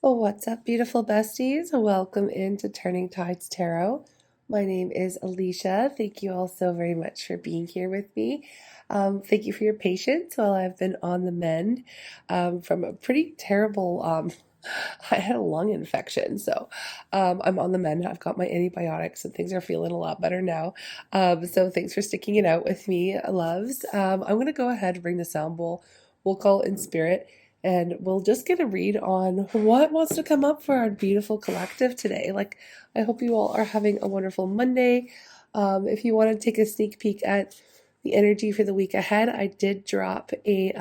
Well, what's up, beautiful besties? Welcome into Turning Tides Tarot. My name is Alicia. Thank you all so very much for being here with me. Thank you for your patience while I've been on the mend from a pretty terrible. I had a lung infection, so I'm on the mend. I've got my antibiotics, and things are feeling a lot better now. So thanks for sticking it out with me, loves. I'm gonna go ahead and bring the sound bowl. We'll call it in spirit and we'll just get a read on what wants to come up for our beautiful collective today. I hope you all are having a wonderful Monday. If you want to take a sneak peek at the energy for the week ahead, I did drop a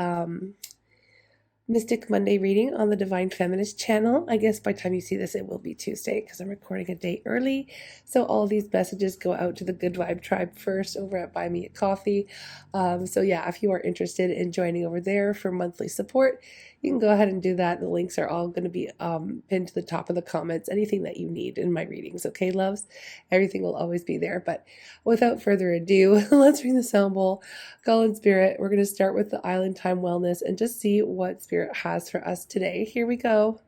Mystic Monday reading on the Divine Feminist channel. I guess by the time you see this, it will be Tuesday because I'm recording a day early. So all these messages go out to the Good Vibe Tribe first over at Buy Me a Coffee. So yeah, if you are interested in joining over there for monthly support, you can go ahead and do that. The links are all going to be pinned to the top of the comments. Anything that you need in my readings, okay, loves? Everything will always be there. But without further ado, let's ring the sound bowl. Call in spirit. We're going to start with the Island Time Wellness and just see what spirit has for us today. Here we go.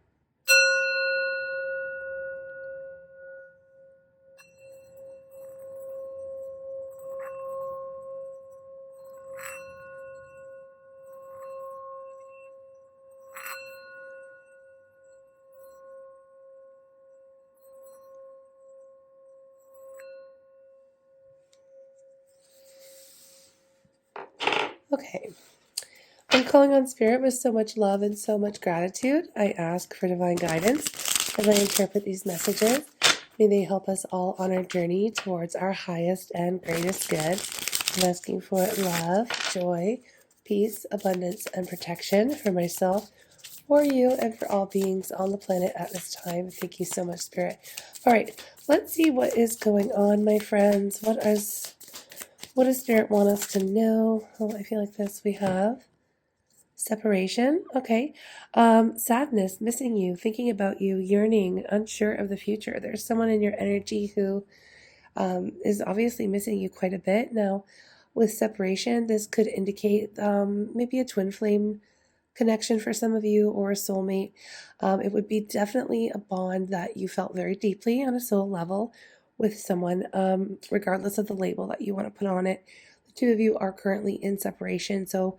Okay. I'm calling on spirit with so much love and so much gratitude. I ask for divine guidance as I interpret these messages. May they help us all on our journey towards our highest and greatest good. I'm asking for love, joy, peace, abundance, and protection for myself, for you, and for all beings on the planet at this time. Thank you so much, Spirit. All right, let's see what is going on, my friends. What does Spirit want us to know? Oh, I feel like this. We have separation. Okay. Sadness, missing you, thinking about you, yearning, unsure of the future. There's someone in your energy who is obviously missing you quite a bit. Now, with separation, this could indicate maybe a twin flame connection for some of you or a soulmate. It would be definitely a bond that you felt very deeply on a soul level with someone, regardless of the label that you want to put on it. The two of you are currently in separation, so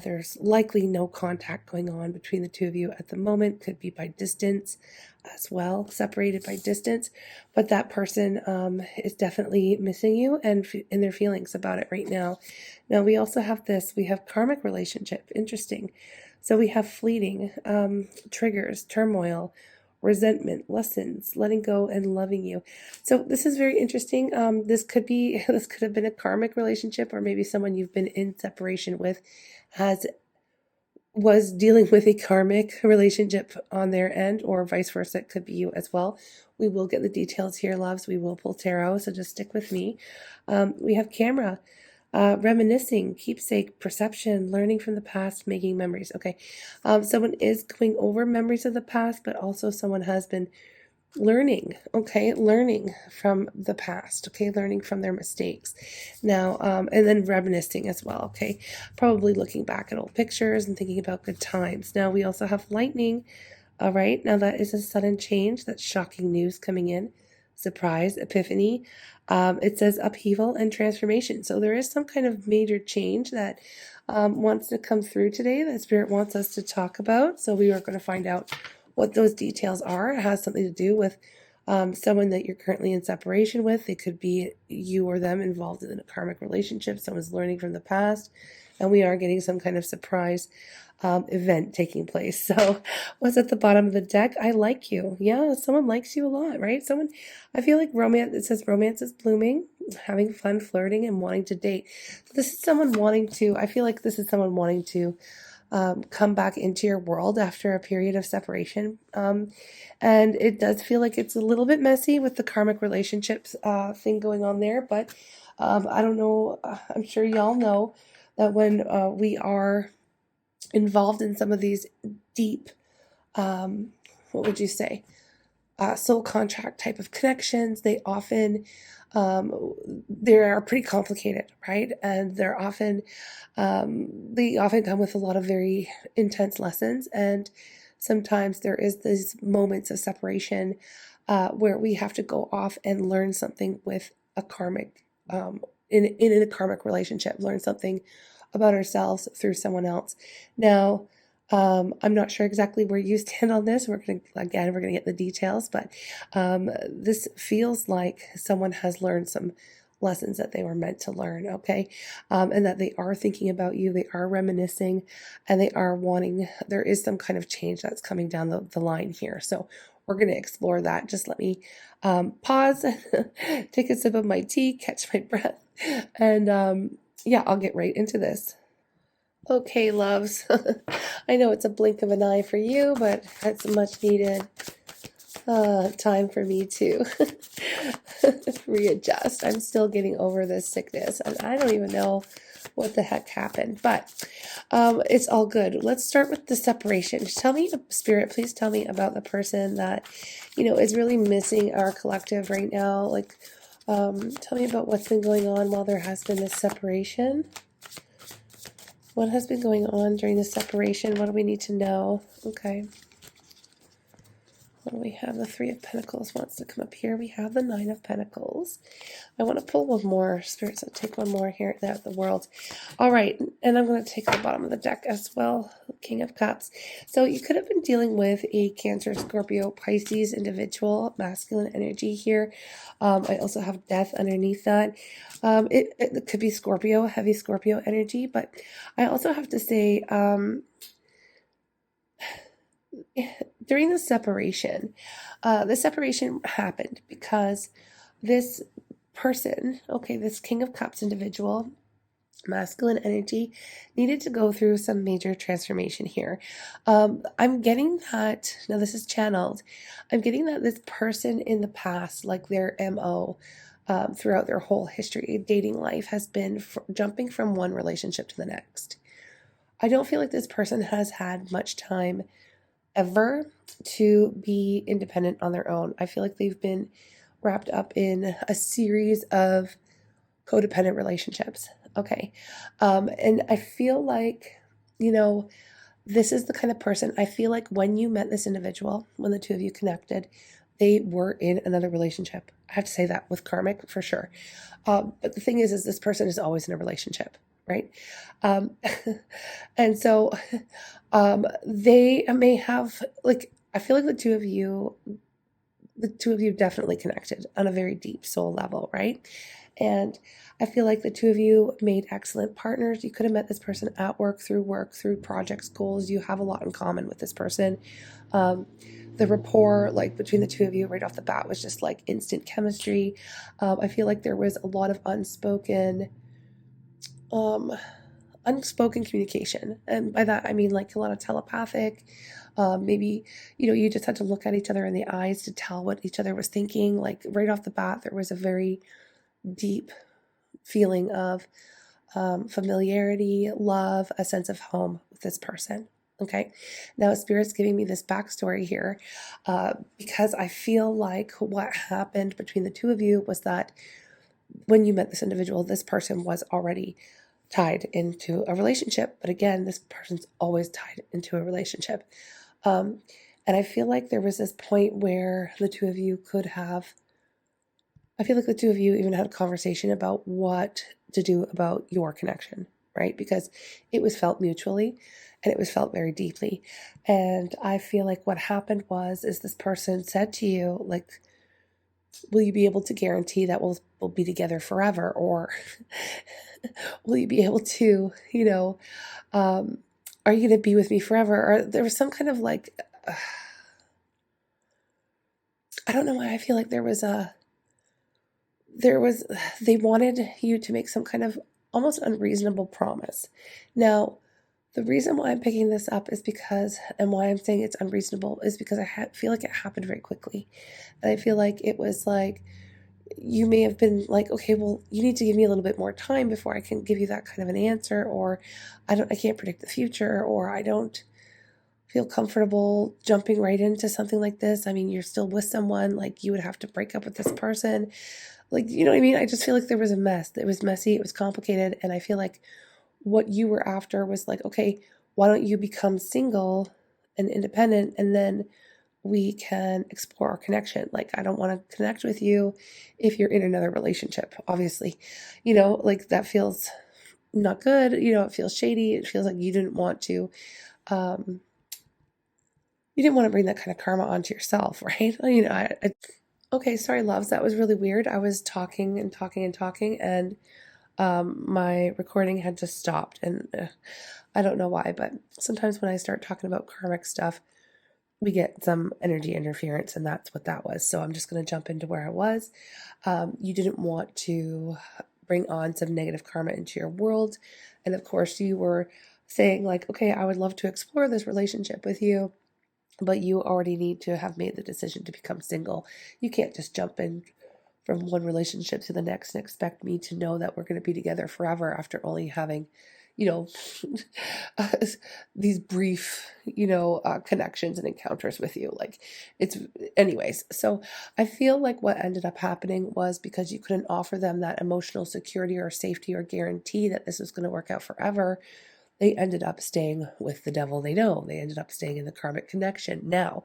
there's likely no contact going on between the two of you at the moment. Could be by distance as well, separated by distance. But that person is definitely missing you and in their feelings about it right now. Now, we also have this. We have karmic relationship. Interesting. So we have fleeting, triggers, turmoil, resentment, lessons, letting go, and loving you. So this is very interesting. This could have been a karmic relationship, or maybe someone you've been in separation with was dealing with a karmic relationship on their end, or vice versa. It could be you as well. We will get the details here, loves. We will pull tarot, so just stick with me. We have camera. Reminiscing, keepsake, perception, learning from the past, making memories. Okay. Someone is going over memories of the past, but also someone has been learning. Okay. Learning from the past. Okay. Learning from their mistakes. Now, and then reminiscing as well. Okay. Probably looking back at old pictures and thinking about good times. Now, we also have lightning. All right. Now, that is a sudden change. That's shocking news coming in. Surprise, epiphany. It says upheaval and transformation. So there is some kind of major change that wants to come through today that Spirit wants us to talk about. So we are going to find out what those details are. It has something to do with someone that you're currently in separation with. It could be you or them involved in a karmic relationship. Someone's learning from the past. And we are getting some kind of surprise event taking place. So what's at the bottom of the deck? I like you. Yeah, someone likes you a lot, right? I feel like romance, it says romance is blooming, having fun, flirting, and wanting to date. So this is someone wanting to, I feel like this is someone wanting to come back into your world after a period of separation. And it does feel like it's a little bit messy with the karmic relationships thing going on there, but I don't know, I'm sure y'all know that when we are involved in some of these deep, what would you say, soul contract type of connections, they often they are pretty complicated, right? And they often come with a lot of very intense lessons. And sometimes there is these moments of separation where we have to go off and learn something with a karmic, in a karmic relationship, learn something about ourselves through someone else. Now, I'm not sure exactly where you stand on this. We're going to get the details, but this feels like someone has learned some lessons that they were meant to learn, okay? And that they are thinking about you, they are reminiscing, and they are wanting, there is some kind of change that's coming down the line here. So we're going to explore that. Just let me pause, take a sip of my tea, catch my breath, and yeah, I'll get right into this. Okay, loves. I know it's a blink of an eye for you, but it's a much needed time for me to readjust. I'm still getting over this sickness, and I don't even know what the heck happened, but it's all good. Let's start with the separation. Tell me, Spirit, please tell me about the person that, is really missing our collective right now. Like, tell me about what's been going on while there has been this separation. What has been going on during the separation? What do we need to know? Okay. What do we have? The Three of Pentacles wants to come up here. We have the Nine of Pentacles. I want to pull one more. Spirits, I'll take one more here. There, the World. All right. And I'm going to take the bottom of the deck as well. King of Cups. So you could have been dealing with a Cancer, Scorpio, Pisces individual, masculine energy here. I also have Death underneath that. It could be Scorpio, heavy Scorpio energy. But I also have to say, during the separation happened because this person, okay, this King of Cups individual, masculine energy, needed to go through some major transformation here. I'm getting that, now this is channeled, I'm getting that this person in the past, like their MO, throughout their whole history, dating life, has been jumping from one relationship to the next. I don't feel like this person has had much time ever to be independent on their own. I feel like they've been wrapped up in a series of codependent relationships. Okay. And I feel like, this is the kind of person, I feel like when you met this individual, when the two of you connected, they were in another relationship. I have to say that with Karmic for sure. But the thing is this person is always in a relationship, right? And so they may have, like, I feel like the two of you definitely connected on a very deep soul level, right? And I feel like the two of you made excellent partners. You could have met this person at work, through projects, goals. You have a lot in common with this person. The rapport, like, between the two of you right off the bat was just like instant chemistry. I feel like there was a lot of unspoken communication. And by that, I mean like a lot of telepathic, maybe, you just had to look at each other in the eyes to tell what each other was thinking. Like right off the bat, there was a very deep feeling of familiarity, love, a sense of home with this person. Okay. Now Spirit's giving me this backstory here because I feel like what happened between the two of you was that when you met this individual, this person was already tied into a relationship. But again, this person's always tied into a relationship. And I feel like there was this point where the two of you could have, I feel like the two of you even had a conversation about what to do about your connection, right? Because it was felt mutually and it was felt very deeply. And I feel like what happened is this person said to you, like, will you be able to guarantee that we'll be together forever? Or will you be able to, are you going to be with me forever? Or there was some kind of like, I don't know why I feel like they wanted you to make some kind of almost unreasonable promise. Now, the reason why I'm picking this up is because, and why I'm saying it's unreasonable, is because I feel like it happened very quickly. And I feel like it was like, you may have been like, okay, well, you need to give me a little bit more time before I can give you that kind of an answer, or I can't predict the future, or I don't feel comfortable jumping right into something like this. I mean, you're still with someone, like you would have to break up with this person. Like, you know what I mean? I just feel like there was a mess. It was messy. It was complicated. And I feel like what you were after was like, okay, why don't you become single and independent, and then we can explore our connection. Like, I don't want to connect with you if you're in another relationship, obviously. Like, that feels not good. It feels shady. It feels like um, you didn't want to bring that kind of karma onto yourself, right? Okay, sorry, loves. That was really weird. I was talking and talking and talking, and my recording had just stopped. And I don't know why, but sometimes when I start talking about karmic stuff, we get some energy interference, and that's what that was. So I'm just going to jump into where I was. You didn't want to bring on some negative karma into your world. And of course, you were saying, like, okay, I would love to explore this relationship with you, but you already need to have made the decision to become single. You can't just jump in from one relationship to the next and expect me to know that we're going to be together forever after only having, you know, these brief, connections and encounters with you. Like, it's, anyways. So I feel like what ended up happening was because you couldn't offer them that emotional security or safety or guarantee that this was going to work out forever, they ended up staying with the devil they know. They ended up staying in the karmic connection. Now,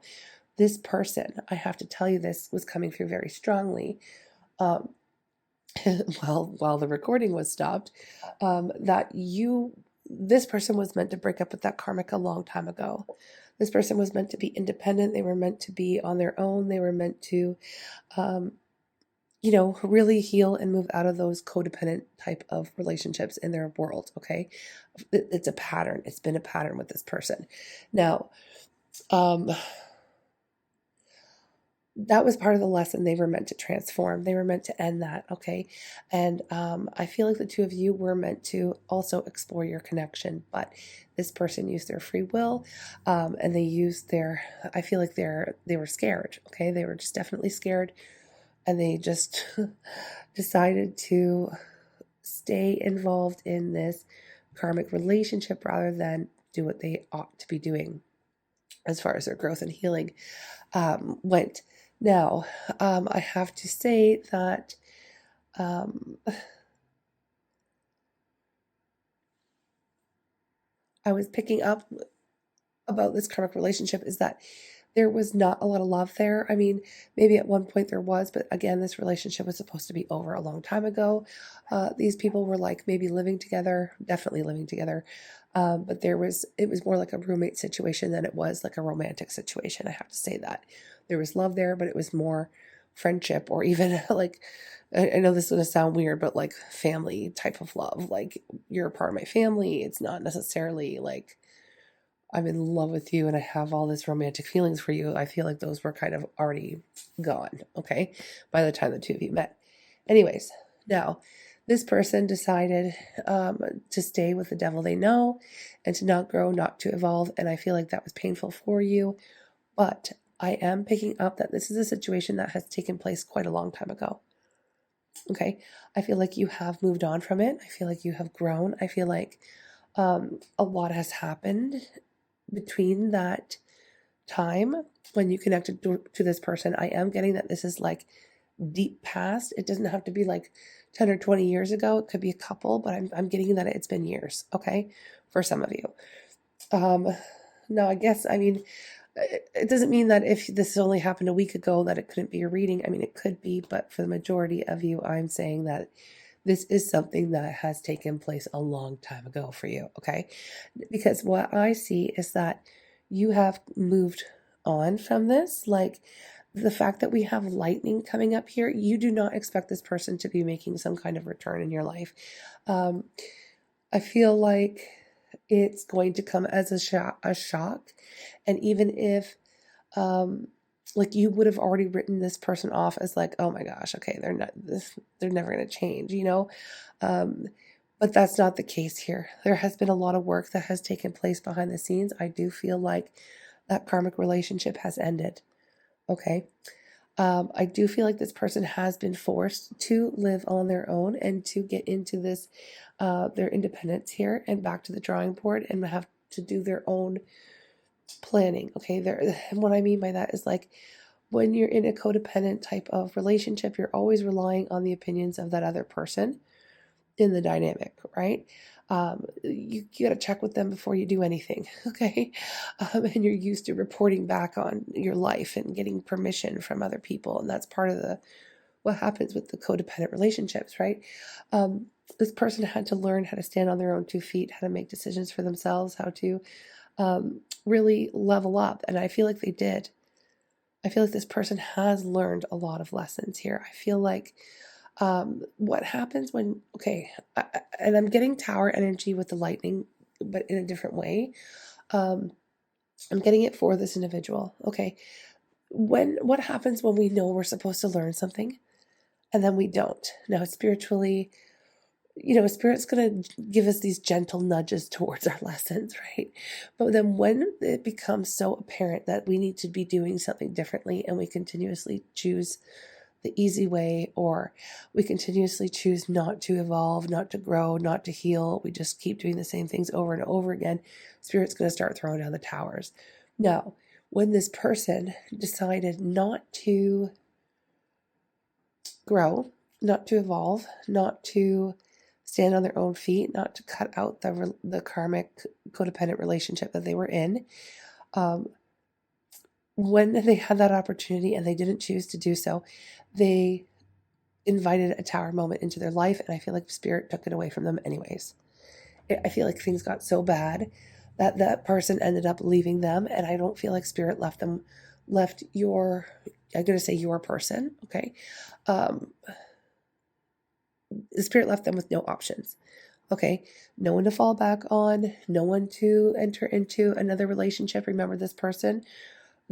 this person, I have to tell you, this was coming through very strongly. Um, while the recording was stopped, this person was meant to break up with that karmic a long time ago. This person was meant to be independent. They were meant to be on their own. They were meant to, really heal and move out of those codependent type of relationships in their world. Okay. It's a pattern. It's been a pattern with this person. Now, that was part of the lesson. They were meant to transform. They were meant to end that. Okay. And I feel like the two of you were meant to also explore your connection, but this person used their free will, and I feel like they were scared. Okay. They were just definitely scared, and they just decided to stay involved in this karmic relationship rather than do what they ought to be doing as far as their growth and healing went. Now, I have to say that I was picking up about this karmic relationship is that there was not a lot of love there. I mean, maybe at one point there was, but again, this relationship was supposed to be over a long time ago. These people were like maybe living together, definitely living together. But it was more like a roommate situation than it was like a romantic situation. I have to say that there was love there, but it was more friendship, or even like, I know this is going to sound weird, but like family type of love. Like, you're a part of my family. It's not necessarily like I'm in love with you and I have all this romantic feelings for you. I feel like those were kind of already gone, okay, by the time the two of you met. Anyways, now this person decided to stay with the devil they know and to not grow, not to evolve. And I feel like that was painful for you. But I am picking up that this is a situation that has taken place quite a long time ago. Okay. I feel like you have moved on from it. I feel like you have grown. I feel like a lot has happened between that time when you connected to this person. I am getting that this is like deep past. It doesn't have to be like 10 or 20 years ago. It could be a couple, but I'm getting that it's been years, okay, for some of you. Now, I guess, I mean, it doesn't mean that if this only happened a week ago that it couldn't be a reading. I mean, it could be, but for the majority of you, I'm saying that this is something that has taken place a long time ago for you, okay? Because what I see is that you have moved on from this. Like, the fact that we have lightning coming up here, you do not expect this person to be making some kind of return in your life. I feel like it's going to come as a shock. And even if, like, you would have already written this person off as like, oh my gosh, okay, they're never going to change, but that's not the case here. There has been a lot of work that has taken place behind the scenes. I do feel like that karmic relationship has ended. Okay. I do feel like this person has been forced to live on their own and to get into this, their independence here and back to the drawing board and have to do their own planning. Okay. What I mean by that is, like, when you're in a codependent type of relationship, you're always relying on the opinions of that other person in the dynamic, right? You got to check with them before you do anything, okay? And you're used to reporting back on your life and getting permission from other people, and that's part of what happens with the codependent relationships, right? This person had to learn how to stand on their own 2 feet, how to make decisions for themselves, how to really level up, and I feel like they did. I feel like this person has learned a lot of lessons here. I feel like what happens when, okay, and I'm getting tower energy with the lightning, but in a different way. Um, I'm getting it for this individual. Okay. What happens when we know we're supposed to learn something and then we don't? Now, spiritually, Spirit's going to give us these gentle nudges towards our lessons, right? But then when it becomes so apparent that we need to be doing something differently and we continuously choose the easy way, or we continuously choose not to evolve, not to grow, not to heal, we just keep doing the same things over and over again, Spirit's going to start throwing down the towers. Now, when this person decided not to grow, not to evolve, not to stand on their own feet, not to cut out the karmic codependent relationship that they were in, when they had that opportunity and they didn't choose to do so, they invited a tower moment into their life, and I feel like Spirit took it away from them anyways. I feel like things got so bad that that person ended up leaving them, and I don't feel like Spirit left your, I'm going to say your person, okay? The Spirit left them with no options, okay? No one to fall back on, no one to enter into another relationship. Remember, this person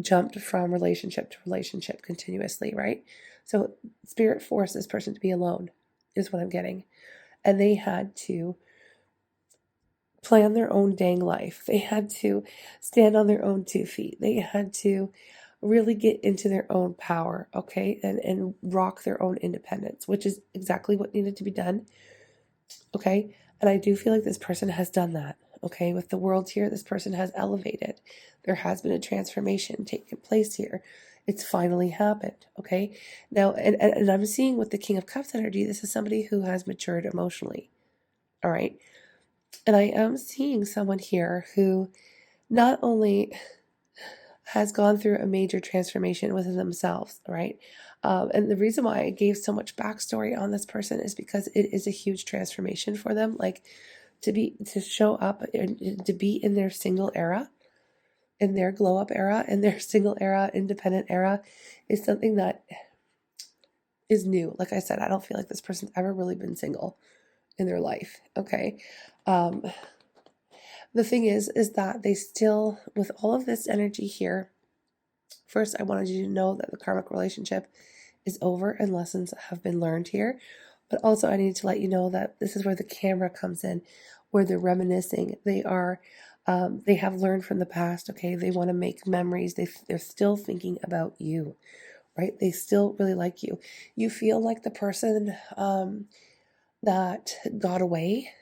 jumped from relationship to relationship continuously, right? So Spirit forced this person to be alone, is what I'm getting. And they had to plan their own dang life. They had to stand on their own 2 feet. They had to really get into their own power, okay? And rock their own independence, which is exactly what needed to be done, okay? And I do feel like this person has done that, okay? With the world here, this person has elevated. There has been a transformation taking place here. It's finally happened, okay? Now, and I'm seeing with the King of Cups energy, this is somebody who has matured emotionally, all right? And I am seeing someone here who not only has gone through a major transformation within themselves, right? And the reason why I gave so much backstory on this person is because it is a huge transformation for them. Like to show up and to be in their single era, in their glow up era, in their single era, independent era, is something that is new. Like I said, I don't feel like this person's ever really been single in their life. Okay. The thing is that they still, with all of this energy here, first, I wanted you to know that the karmic relationship is over and lessons have been learned here. But also, I need to let you know that this is where the camera comes in, where they're reminiscing. They have learned from the past. Okay, they want to make memories. They're still thinking about you, right? They still really like you. You feel like the person that got away.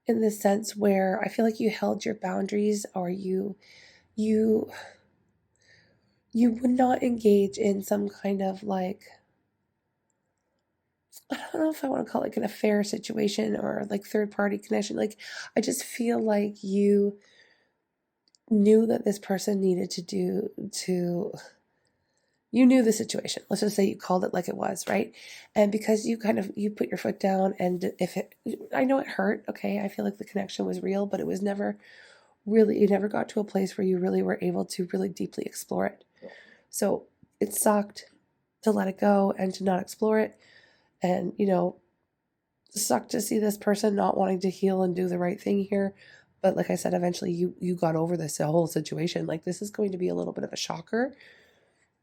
In the sense where I feel like you held your boundaries, or you would not engage in some kind of like, I don't know if I want to call it like an affair situation or like third party connection. Like, I just feel like you knew that this person needed you knew the situation. Let's just say you called it like it was, right? And because you put your foot down, and I know it hurt, okay? I feel like the connection was real, but it was never really, you never got to a place where you really were able to really deeply explore it. So it sucked to let it go and to not explore it. And, sucked to see this person not wanting to heal and do the right thing here. But like I said, eventually you got over this whole situation. Like, this is going to be a little bit of a shocker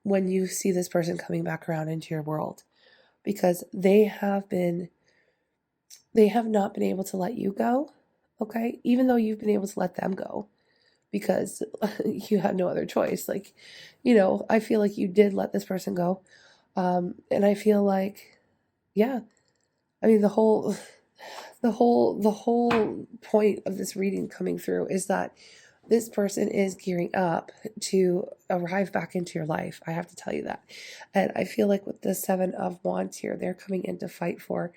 when you see this person coming back around into your world, because they have not been able to let you go. Okay. Even though you've been able to let them go, because you had no other choice. Like, I feel like you did let this person go. And I feel like, yeah, I mean, the whole point of this reading coming through is that this person is gearing up to arrive back into your life. I have to tell you that. And I feel like with the 7 of Wands here, they're coming in to fight for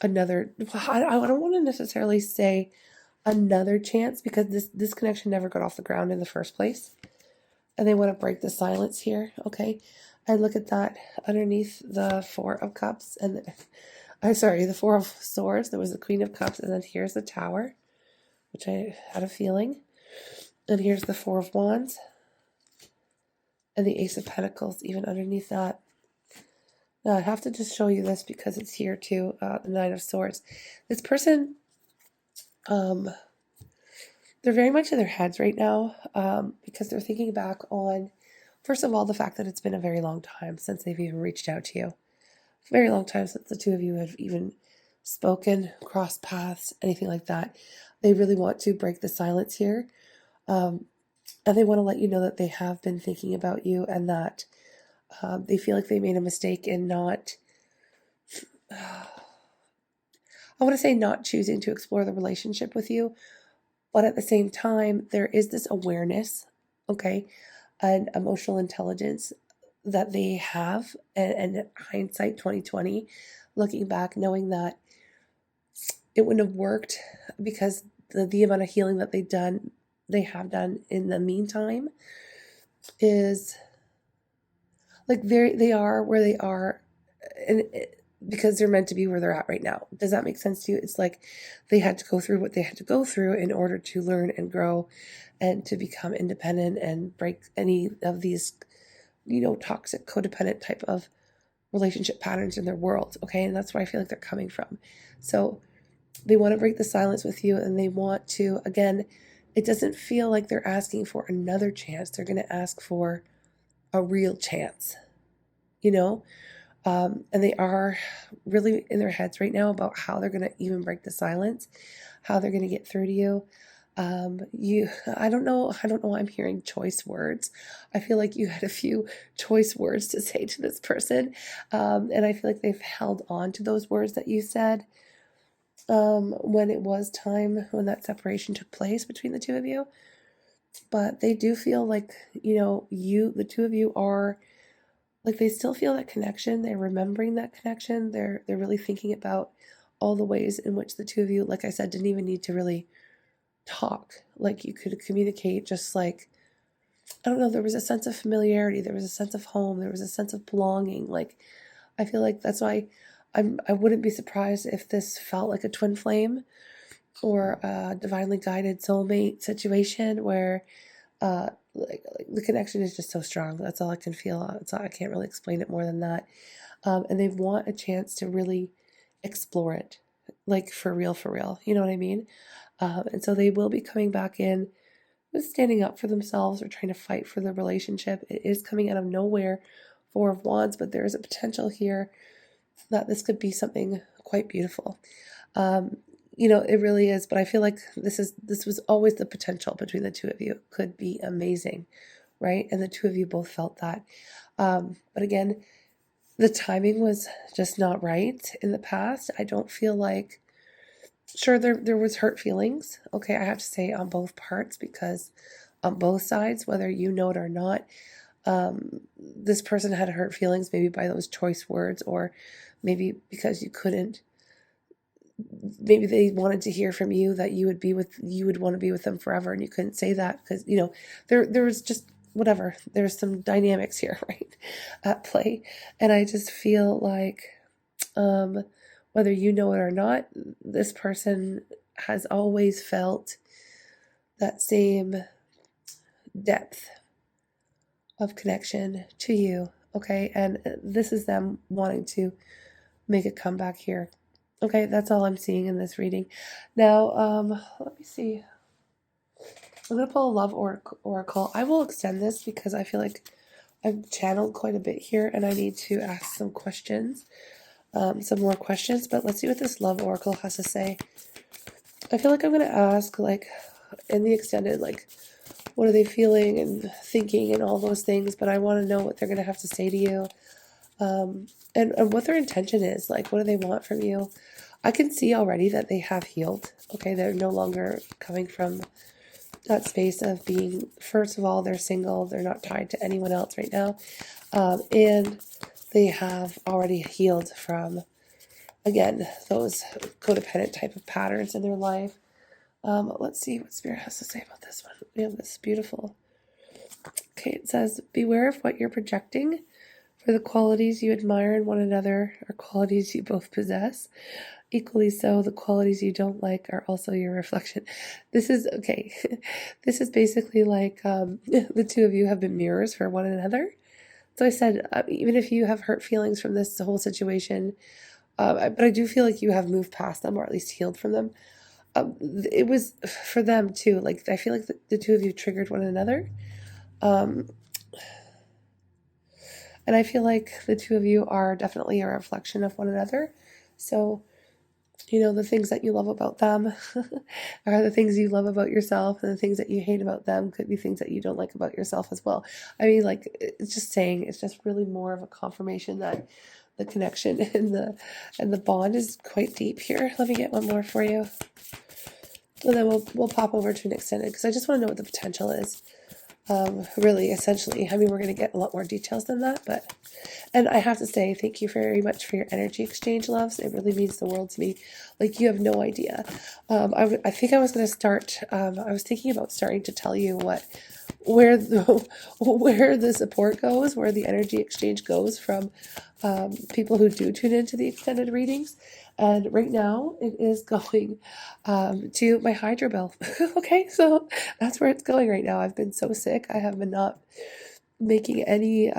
another, I don't want to necessarily say another chance, because this connection never got off the ground in the first place. And they want to break the silence here, okay? And look at that underneath the Four of Cups and I'm sorry, the Four of Swords. There was the Queen of Cups, and then here's the Tower, which I had a feeling. And here's the Four of Wands and the Ace of Pentacles, even underneath that. Now, I have to just show you this because it's here too, the Nine of Swords. This person, they're very much in their heads right now, because they're thinking back on, first of all, the fact that it's been a very long time since they've even reached out to you. Very long time since the two of you have even spoken, crossed paths, anything like that. They really want to break the silence here. And they want to let you know that they have been thinking about you, and that they feel like they made a mistake in not, I want to say not choosing to explore the relationship with you. But at the same time, there is this awareness, okay, and emotional intelligence that they have, and hindsight 2020, looking back, knowing that it wouldn't have worked because the amount of healing that they have done in the meantime is like they are where they are, and because they're meant to be where they're at right now. Does that make sense to you? It's like they had to go through what they had to go through in order to learn and grow and to become independent and break any of these, toxic, codependent type of relationship patterns in their world. Okay. And that's where I feel like they're coming from. So they want to break the silence with you, and they want to, again, it doesn't feel like they're asking for another chance. They're going to ask for a real chance, and they are really in their heads right now about how they're going to even break the silence, how they're going to get through to you. I don't know. I'm hearing choice words. I feel like you had a few choice words to say to this person. And I feel like they've held on to those words that you said, when it was time, when that separation took place between the two of you. But they do feel like, the two of you are, like, they still feel that connection. They're remembering that connection. They're really thinking about all the ways in which the two of you, like I said, didn't even need to really talk. Like, you could communicate just like, I don't know, there was a sense of familiarity. There was a sense of home. There was a sense of belonging. Like, I feel like that's why I wouldn't be surprised if this felt like a twin flame or a divinely guided soulmate situation where like the connection is just so strong. That's all I can feel. I can't really explain it more than that. And they want a chance to really explore it, like for real, for real. You know what I mean? And so they will be coming back in with standing up for themselves or trying to fight for the relationship. It is coming out of nowhere, Four of Wands, but there is a potential here that this could be something quite beautiful. It really is, but I feel like this was always the potential between the two of you. It could be amazing, right? And the two of you both felt that. But again, the timing was just not right in the past. I don't feel like, sure, there was hurt feelings. Okay, I have to say on both parts, because on both sides, whether you know it or not, this person had hurt feelings, maybe by those choice words, or maybe because you couldn't. Maybe they wanted to hear from you that you would want to be with them forever, and you couldn't say that because, there was just whatever. There's some dynamics here, right, at play. And I just feel like, whether you know it or not, this person has always felt that same depth of connection to you, okay? And this is them wanting to make a comeback here. Okay, that's all I'm seeing in this reading. Now, let me see. I'm going to pull a love oracle. I will extend this because I feel like I've channeled quite a bit here, and I need to ask some questions, some more questions. But let's see what this love oracle has to say. I feel like I'm going to ask, like, in the extended, like, what are they feeling and thinking and all those things, but I want to know what they're going to have to say to you, and what their intention is. Like, what do they want from you? I can see already that they have healed. Okay, they're no longer coming from that space of being, first of all, they're single. They're not tied to anyone else right now. And they have already healed from again, those codependent type of patterns in their life. Let's see what Spirit has to say about this one. We have this beautiful. Okay, it says, beware of what you're projecting, for the qualities you admire in one another are qualities you both possess. Equally so, the qualities you don't like are also your reflection. This is, okay, this is basically like the two of you have been mirrors for one another. So I said, even if you have hurt feelings from this whole situation, but I do feel like you have moved past them, or at least healed from them. It was for them too. Like, I feel like the two of you triggered one another. And I feel like the two of you are definitely a reflection of one another. So, you know, the things that you love about them are the things you love about yourself, and the things that you hate about them could be things that you don't like about yourself as well. I mean, like, it's just saying, it's just really more of a confirmation that the connection and the bond is quite deep here. Let me get one more for you. And then we'll pop over to an extended, because I just want to know what the potential is. Really, essentially. I mean, we're going to get a lot more details than that, but, and I have to say, thank you very much for your energy exchange, loves. It really means the world to me. Like, you have no idea. I think I was going to start, I was thinking about starting to tell you where the support goes, where the energy exchange goes from people who do tune into the extended readings. And right now it is going to my hydro bill. Okay, so that's where it's going right now. I've been so sick. I have been not making any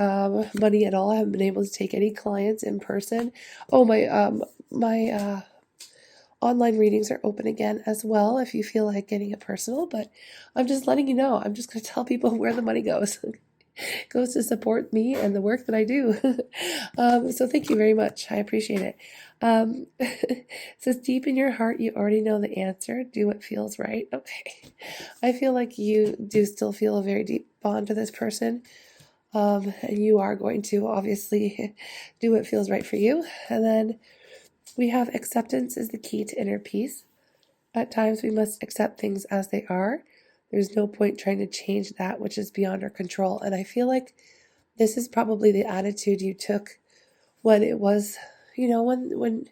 money at all. I haven't been able to take any clients in person. Oh, my online readings are open again as well if you feel like getting it personal, but I'm just letting you know. I'm just going to tell people where the money goes. It goes to support me and the work that I do. So thank you very much. I appreciate it. It says, deep in your heart, you already know the answer. Do what feels right. Okay. I feel like you do still feel a very deep bond to this person. And you are going to obviously do what feels right for you. And then we have acceptance is the key to inner peace. At times we must accept things as they are. There's no point trying to change that which is beyond our control. And I feel like this is probably the attitude you took when it was, you know, when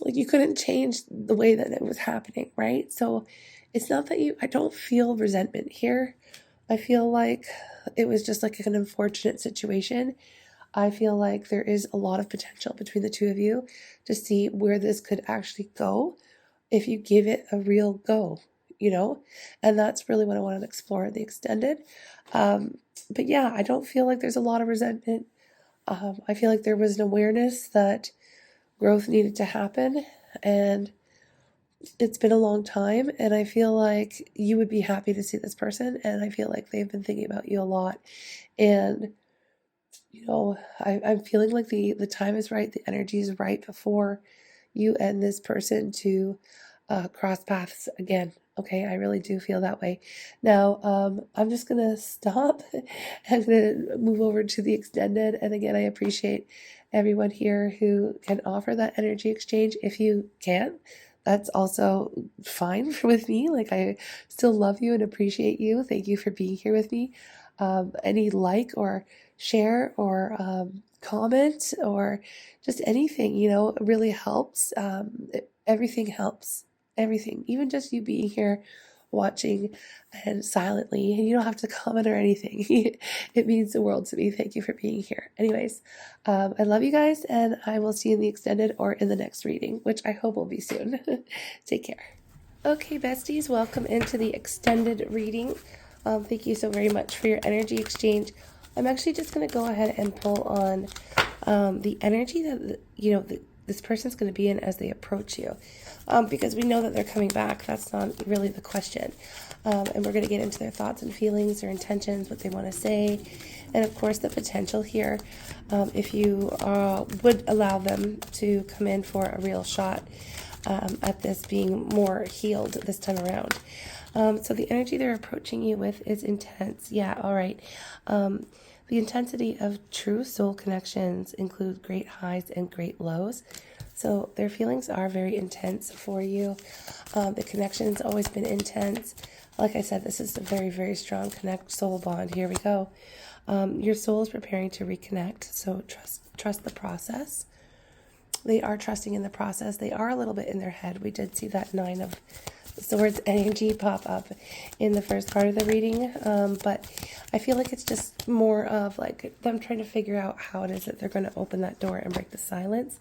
like you couldn't change the way that it was happening, right? So it's not that I don't feel resentment here. I feel like it was just like an unfortunate situation. I feel like there is a lot of potential between the two of you to see where this could actually go if you give it a real go, you know? And that's really what I want to explore in the extended. But yeah, I don't feel like there's a lot of resentment. I feel like there was an awareness that growth needed to happen, and it's been a long time, and I feel like you would be happy to see this person, and I feel like they've been thinking about you a lot. And you know, I'm feeling like the time is right, the energy is right before you and this person to cross paths again. Okay, I really do feel that way. Now, I'm just gonna stop. I'm gonna move over to the extended, and again, I appreciate everyone here who can offer that energy exchange. If you can't, that's also fine with me. Like, I still love you and appreciate you. Thank you for being here with me. Any like or share or comment or just anything, you know, really helps. Everything helps. Everything, even just you being here watching and silently, and you don't have to comment or anything. It means the world to me. Thank you for being here. Anyways, I love you guys, and I will see you in the extended or in the next reading, which I hope will be soon. Take care. Okay, besties, welcome into the extended reading. Thank you so very much for your energy exchange. I'm actually just going to go ahead and pull on the energy that, you know, this person's going to be in as they approach you. Because we know that they're coming back. That's not really the question. And we're going to get into their thoughts and feelings, their intentions, what they want to say, and of course the potential here. If you would allow them to come in for a real shot at this being more healed this time around. So the energy they're approaching you with is intense. Yeah, all right. The intensity of true soul connections include great highs and great lows. So their feelings are very intense for you. The connection's always been intense. Like I said, this is a very, very strong connect soul bond. Here we go. Your soul is preparing to reconnect, so trust the process. They are trusting in the process. They are a little bit in their head. We did see that 9 of Swords energy pop up in the first part of the reading, but I feel like it's just more of like them trying to figure out how it is that they're going to open that door and break the silence,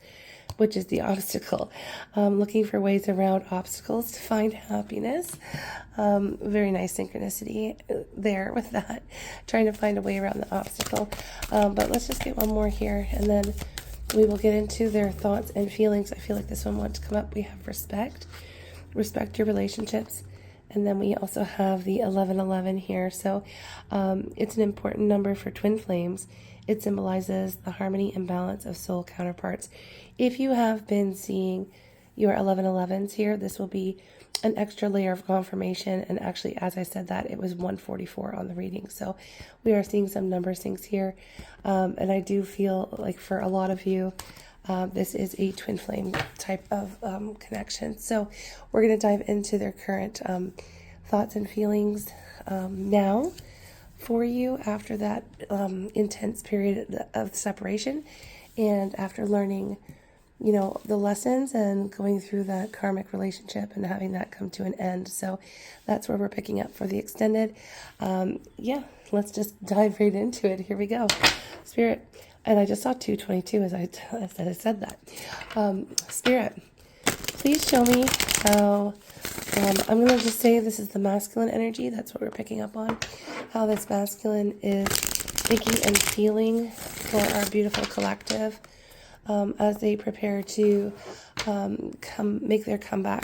which is the obstacle. Looking for ways around obstacles to find happiness. Very nice synchronicity there with that, trying to find a way around the obstacle. But let's just get one more here, and then we will get into their thoughts and feelings. I feel like this one wants to come up. We have respect. Respect your relationships. And then we also have the 1111 here. So it's an important number for twin flames. It symbolizes the harmony and balance of soul counterparts. If you have been seeing your 1111s here, this will be an extra layer of confirmation. And actually, as I said that, it was 144 on the reading. So we are seeing some number syncs here. And I do feel like for a lot of you, this is a twin flame type of connection. So we're going to dive into their current thoughts and feelings now for you after that intense period of separation, and after learning, you know, the lessons and going through that karmic relationship and having that come to an end. So that's where we're picking up for the extended. Yeah, let's just dive right into it. Here we go. Spirit. And I just saw 222 as I said that. Spirit, please show me how, I'm going to just say this is the masculine energy. That's what we're picking up on. How this masculine is thinking and feeling for our beautiful collective as they prepare to make their comeback.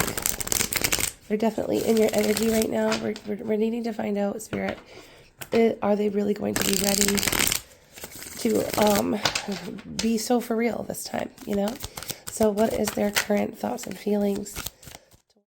They're definitely in your energy right now. We're needing to find out, Spirit, are they really going to be ready to be so for real this time, you know? So what is their current thoughts and feelings